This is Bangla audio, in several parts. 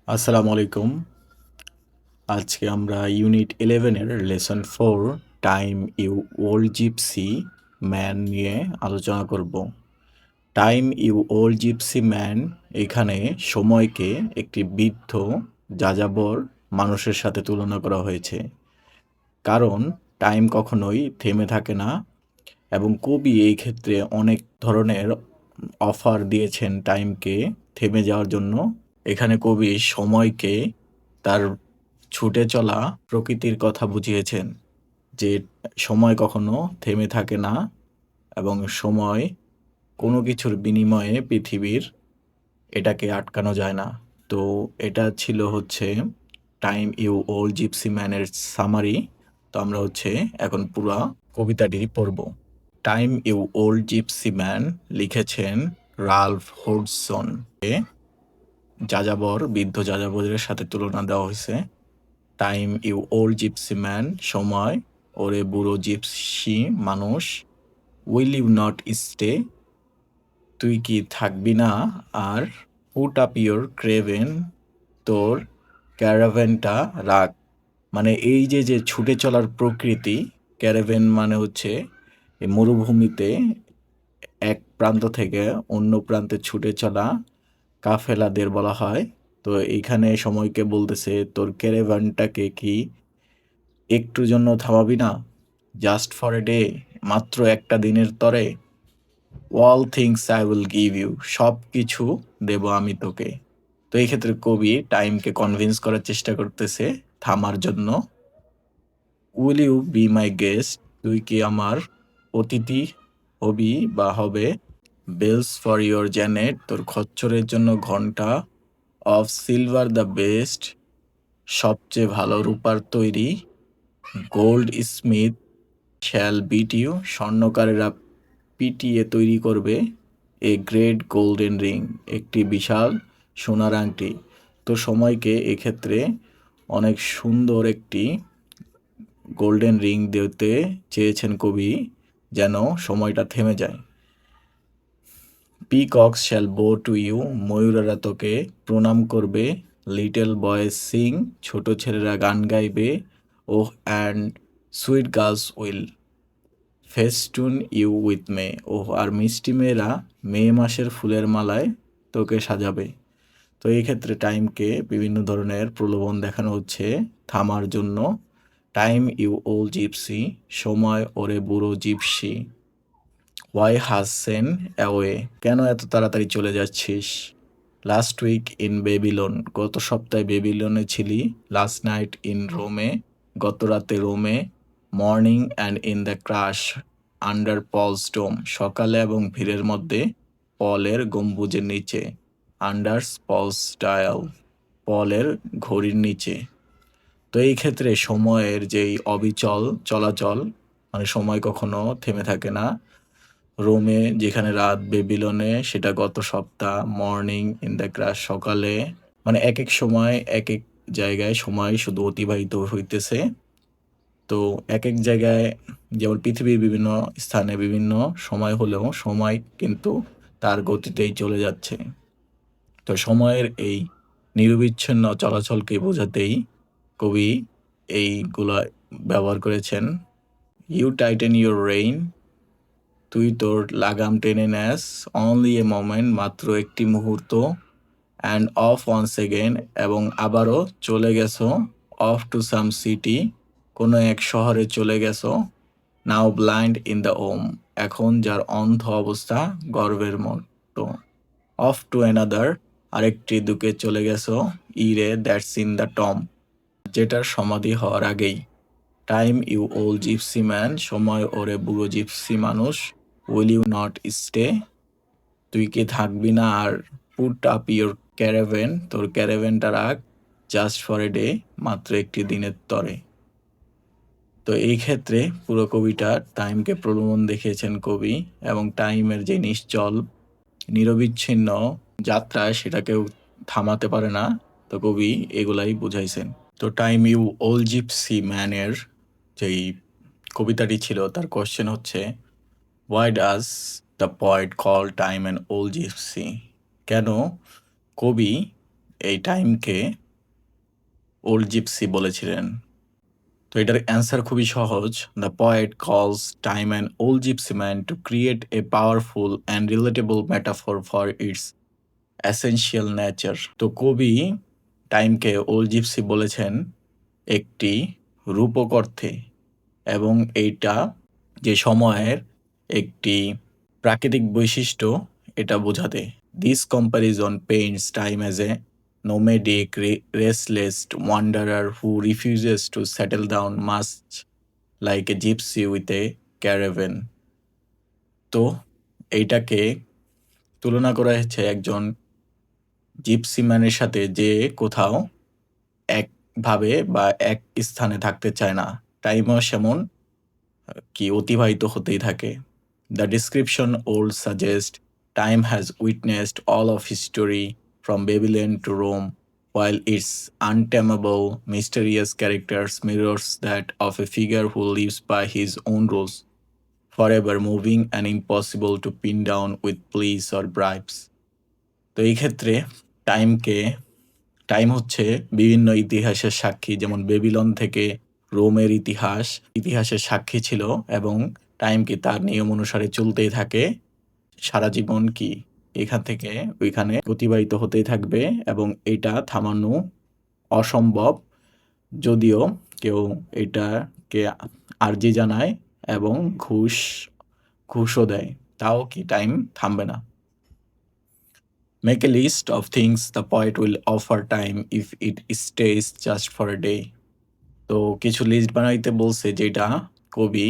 আসসালামু আলাইকুম। আজকে আমরা ইউনিট 11 এর lesson 4 time you old gypsy man নিয়ে আলোচনা করব। Time you old gypsy man এখানে সময়কে একটি বৃদ্ধ যাযাবর মানুষের সাথে তুলনা করা হয়েছে। কারণ টাইম কখনোই থেমে থাকে না এবং কবি এই ক্ষেত্রে অনেক ধরনের অফার দিয়েছেন টাইমকে থেমে যাওয়ার জন্য। এখানে কবি সময়কে তার ছুটে চলা প্রকৃতির কথা বুঝিয়েছেন যে সময় কখনো থেমে থাকে না এবং সময় কোনো কিছুর বিনিময়ে পৃথিবীর এটাকে আটকানো যায় না। তো এটা ছিল হচ্ছে টাইম ইউ ওল্ড জিপসি ম্যানের সামারি। তো আমরা হচ্ছে এখন পুরা কবিতাটি পড়ব। Time you old gypsy man লিখেছেন রালফ হুডসন। যাযাবর বৃদ্ধ যাযাবরের সাথে তুলনা দেওয়া হয়েছে। Time you old gypsy man সময় ওরে বুড়ো জিপসি মানুষ। উইল ইউ নট স্টে তুই কি থাকবি না আর। পুট আপ ইউর ক্রেভেন তোর ক্যারাভেনটা রাখ। মানে এই যে যে ছুটে চলার প্রকৃতি, ক্যারাভেন মানে হচ্ছে এই মরুভূমিতে এক প্রান্ত থেকে অন্য প্রান্তে ছুটে চলা কাফেলাদের বলা হয়। তো এইখানে সময়কে বলতেছে তোর ক্যারাভেনটাকে কি একটুর জন্য থামাবি না? জাস্ট ফর এ ডে, মাত্র একটা দিনের তরে। All things I will give you, সব কিছু দেব আমি তোকে। তো এই ক্ষেত্রে কবি টাইমকে কনভিন্স করার চেষ্টা করতেছে থামার জন্য। Will you be my guest, তুই কি আমার অতিথি হবি বা হবে। বেলস ফর ইয়োর জ্যানেট, তোর খচ্চরের জন্য ঘন্টা। অফ সিলভার দ্য বেস্ট, সবচেয়ে ভালো রূপার তৈরি। Goldsmith shall beat you, স্বর্ণকারেরা পিটিয়ে তৈরি করবে। এ গ্রেট গোল্ডেন রিং, একটি বিশাল সোনার আংটি। তো সময়কে এক্ষেত্রে অনেক সুন্দর একটি গোল্ডেন রিং দিতে চেয়েছেন কবি, যেন সময়টা থেমে যায়। পিকক্স শ্যাল বো টু ইউ, ময়ূরেরা তোকে প্রণাম করবে। লিটল বয়েজ সিং, ছোট ছেলেরা গান গাইবে। Oh and sweet girls will festoon you with May, ওহ আর মিষ্টি মেয়েরা মে মাসের ফুলের মালায় তোকে সাজাবে। তো এই ক্ষেত্রে টাইমকে বিভিন্ন ধরনের প্রলোভন দেখানো হচ্ছে থামার জন্য। টাইম ইউ ওল্ড জিপসি, সময় ওরে বুড়ো জিপসি। ওয়াই হাসেন অ্যাওয়ে, কেন এত তাড়াতাড়ি চলে যাচ্ছিস। লাস্ট উইক ইন বেবিলন, গত সপ্তাহে বেবিলনে ছিলি। লাস্ট নাইট ইন রোমে, গত রাতে রোমে। Morning and in the crush under Paul's dome, সকালে এবং ভিড়ের মধ্যে পলের গম্বুজের নিচে। আন্ডার্স পলস ডায়াল, পলের ঘড়ির নিচে। তো এই ক্ষেত্রে সময়ের যেই অবিচল চলাচল, মানে সময় কখনো থেমে থাকে না। রোমে যেখানে রাত, বেবিলনে সেটা গত সপ্তাহ। মর্নিং ইন দ্য ক্রাশ সকালে, মানে এক এক সময় এক এক জায়গায় সময় শুধু অতিবাহিত হইতেছে। তো এক এক জায়গায় যেমন পৃথিবীর বিভিন্ন স্থানে বিভিন্ন সময় হলেও সময় কিন্তু তার গতিতেই চলে যাচ্ছে। তো সময়ের এই নিরবিচ্ছিন্ন চলাচলকে বোঝাতেই কবি এইগুলা ব্যবহার করেছেন। ইউ টাইটেন ইউর রেইন, তুই তোর লাগাম টেনে নেস। অনলি এ মোমেন্ট, মাত্র একটি মুহূর্ত। অ্যান্ড অফ ওয়ান্স এগেন, এবং আবারও চলে গেছো। অফ টু সাম সিটি, কোনো এক শহরে চলে গেছো। নাও ব্লাইন্ড ইন দ্য ওম, এখন যার অন্ধ অবস্থা গর্ভের মতো। অফ টু অ্যানাদার, আরেকটি দিকে চলে গেছো। ইরে দ্যাটস ইন দ্য টম, যেটার সমাধি হওয়ার আগেই। Time you old gypsy man, সময় ওরে বুড়ো জিপসি মানুষ। উইল ইউ নট স্টে, তুই কি থাকবি না আর। পুট আপ ইউর ক্যারাভেন, তোর ক্যারাভেনটা রাখ। জাস্ট ফর এ ডে, মাত্র একটি দিনের তরে। তো এই ক্ষেত্রে পুরো কবিটা টাইমকে প্রলোভন দেখিয়েছেন কবি, এবং টাইমের যে নিশ্চল নিরবিচ্ছিন্ন যাত্রা সেটা কেউ থামাতে পারে না। তো কবি এগুলাই বুঝাইছেন। তো টাইম ইউ ওল্ড জিপসি ম্যানের যেই কবিতাটি ছিল তার কোশ্চেন হচ্ছে, why does the poet call time an old gypsy, কেন কবি এই টাইমকে ওল্ড জিপসি বলেছিলেন? তো এটার অ্যান্সার খুবই সহজ। The poet calls time an old gypsy man to create a powerful and relatable metaphor for its essential nature. তো কবি টাইমকে ওল্ড জিপসি বলেছেন একটি রূপক অর্থে, এবং এইটা যে সময়ের একটি প্রাকৃতিক বৈশিষ্ট্য এটা বোঝাতে। This comparison Paints time as a nomadic, restless wanderer who refuses to settle down, much like a gypsy with a caravan. তো এইটাকে তুলনা করা হয়েছে একজন জিপসি ম্যানের সাথে, যে কোথাও একভাবে বা এক স্থানে থাকতে চায় না। টাইমও সেমন কি অতিবাহিত হতেই থাকে। The description old suggest time has witnessed all of history from Babylon to Rome, while its untamable, mysterious characters mirrors that of a figure who lives by his own rules, forever moving and impossible to pin down with pleas or bribes. তো এই ক্ষেত্রে টাইম হচ্ছে বিভিন্ন ইতিহাসের সাক্ষী, যেমন বেবিলন থেকে রোমের ইতিহাসের সাক্ষী ছিল, এবং টাইম কি তার নিয়ম অনুসারে চলতেই থাকে সারা জীবন, কি এখান থেকে ওইখানে অতিবাহিত হতেই থাকবে, এবং এটা থামানো অসম্ভব। যদিও কেউ এটাকে আর্জি জানায় এবং ঘুষও দেয়, তাও কি টাইম থামবে না। Make a list of things the poet will offer time if it stays just for a day. তো কিছু লিস্ট বানাইতে বলছে, যেটা কবি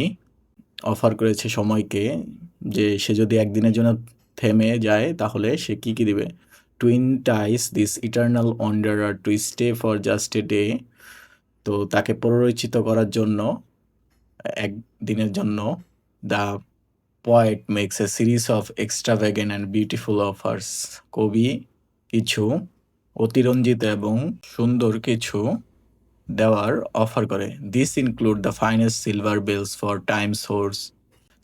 অফার করেছে সময়কে, যে সে যদি একদিনের জন্য থেমে যায় তাহলে সে কি কি দিবে। To entice this eternal wanderer to stay for just a day. তো তাকে প্ররোচিত করার জন্য একদিনের জন্য the poet makes a series of extravagant and beautiful offers. কবি কিছু অতিরঞ্জিত এবং সুন্দর কিছু দেওয়ার অফার করে। This include the finest silver bells for time source.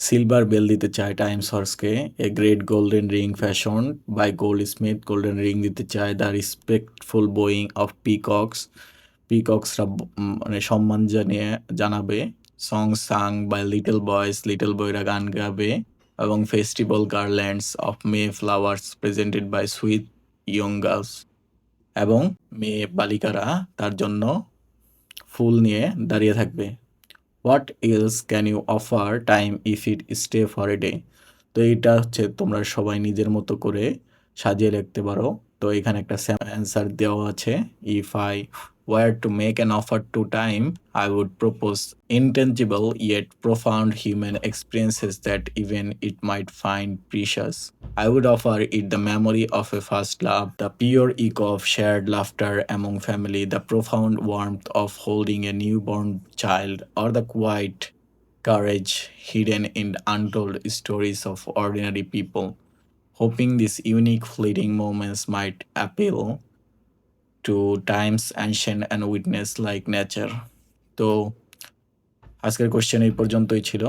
Silver bell দিতে চায় টাইম সোর্সকে। A great golden ring fashion by goldsmith, golden ring দিতে চায়। দ্য রেসপেক্টফুল বোয়িং অফ পিকক্সরা মানে সম্মান জানাবে। সং সাং বাই লিটল বয়রা গান গাবে, এবং festival garlands of May flowers presented by sweet young girls, এবং মেয়ে বালিকারা তার জন্য ফুল নিয়ে দাঁড়িয়ে থাকবে। What else can you offer time if it stay for a day. তো এইটা হচ্ছে তোমরা সবাই নিজের মতো করে সাজিয়ে লিখতে পারো। তো এখানে একটা অ্যান্সার দেওয়া আছে। If I were to make an offer to time, I would propose intangible yet profound human experiences that even it might find precious. I would offer it the memory of a first love, the pure echo of shared laughter among family, the profound warmth of holding a newborn child, or the quiet courage hidden in the untold stories of ordinary people, hoping these unique fleeting moments might appeal to time's ancient and witness like nature. তো আজকের কোশ্চেন এই পর্যন্তই ছিল।